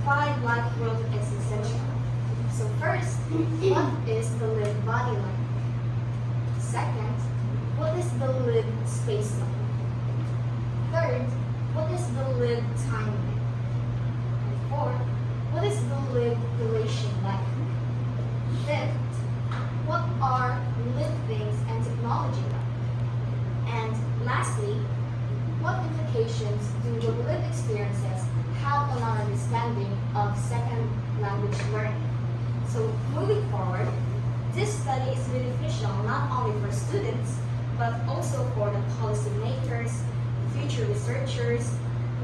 five life rules is essential. So first, what is the lived body like? Second, what is the lived space like? Third, what is the lived time like? And fourth, what is the lived duration like? Fifth, what are lived things and technology like? And lastly, what implications do the lived experiences have on our understanding of second language learning? So moving forward, this study is beneficial not only for students, but also for the policymakers, future researchers,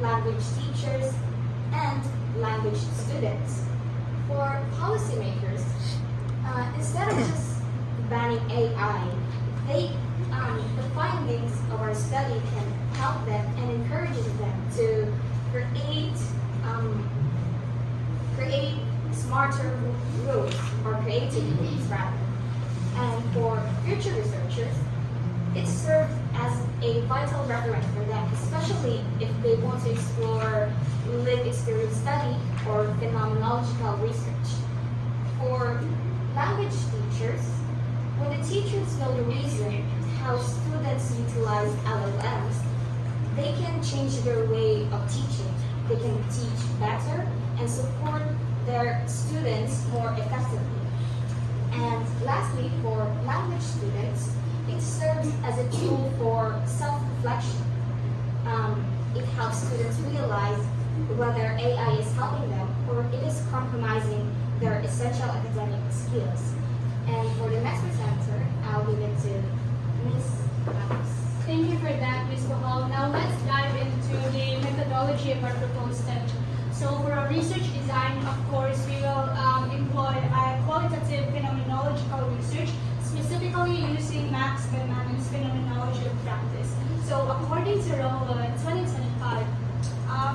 language teachers, and language students. For policymakers, instead of just banning AI, the findings of our study can help them and encourages them to create smarter rules or creative rules rather. And for future researchers, it serves as a vital reference for them, especially if they want to explore lived experience study or phenomenological research. For language teachers, when the teachers know the reason how students utilize LLMs, they can change their way of teaching. They can teach better and support their students more effectively. And lastly, for language students, it serves as a tool for self-reflection. It helps students realize whether AI is helping them or it is compromising their essential academic skills. And for the next presenter, I'll give it to Ms. Ramos. Thank you for that, Ms. Bahal. Now let's dive into the methodology of our proposed study. So for our research design, of course, we will employ a qualitative phenomenological research, specifically using Max Beckmann's phenomenology of practice. So according to Rowell in 2025,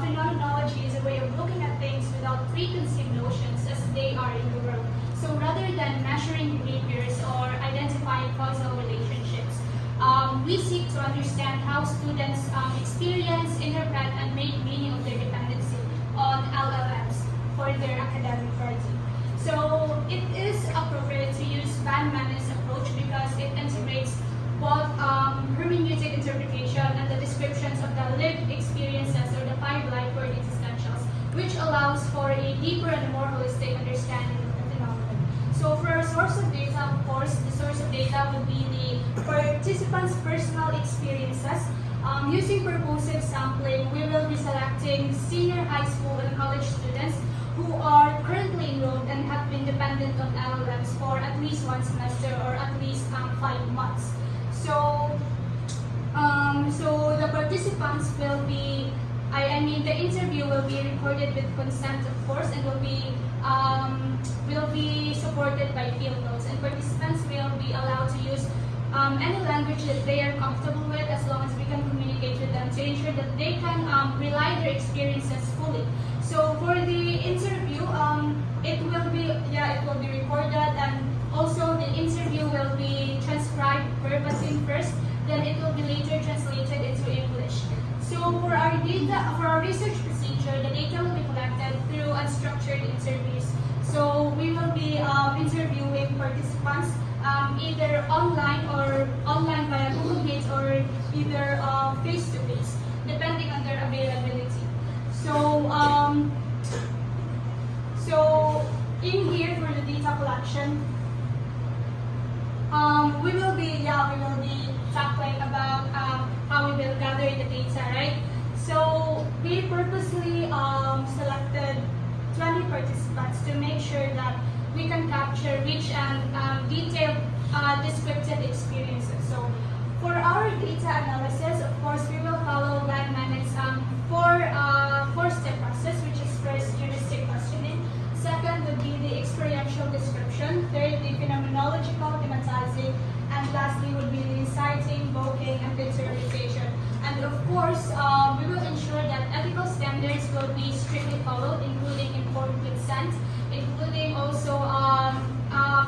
phenomenology is a way of looking at things without preconceived notions as they are in the world. So rather than measuring behaviors or identifying causal relationships, we seek to understand how students experience, interpret, and make meaning of their dependency on LLMs for their academic learning. So it is appropriate to use Beckmann's approach because it integrates both hermeneutic interpretation and the descriptions of the lived experiences or the five life word existentials, which allows for a deeper and more holistic understanding of the phenomenon. So for our source of data, of course, the source of data would be the participants' personal experiences. Using purposive sampling, we will be selecting senior high school and college students who are currently enrolled and have been dependent on LLMs for at least one semester or at least 5 months. So the participants will be, the interview will be recorded with consent, of course, and will be supported by field notes. And participants will be allowed to use any language that they are comfortable with, as long as we can communicate with them to ensure that they can rely their experiences fully. So for the interview, it will be recorded, and also the interview will be transcribed verbatim first, then it will be later translated into English. So for our research procedure, the data will be collected through unstructured interviews. So we will be interviewing participants either online via Google Meet or either face-to-face, depending on their availability. So in here for the data collection, we will be tackling about how we will gather the data, right? So we purposely selected 20 participants to make sure that we can capture rich and detailed descriptive experiences. So for our data analysis, of course, we will follow Beckmann's four-step process, which is first heuristic questioning. Second would be the experiential description. Third, the phenomenological thematizing. And lastly would be the inciting, invoking, and interpretation. And of course, we will ensure that ethical standards will be strictly followed, including informed consent, including also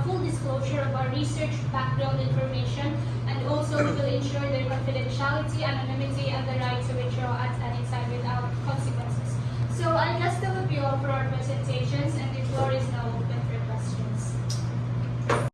full disclosure of our research background information, and also we will ensure their confidentiality, anonymity, and the right to withdraw at any time without consequences. So I guess that would be all for our presentation. representations, and the floor is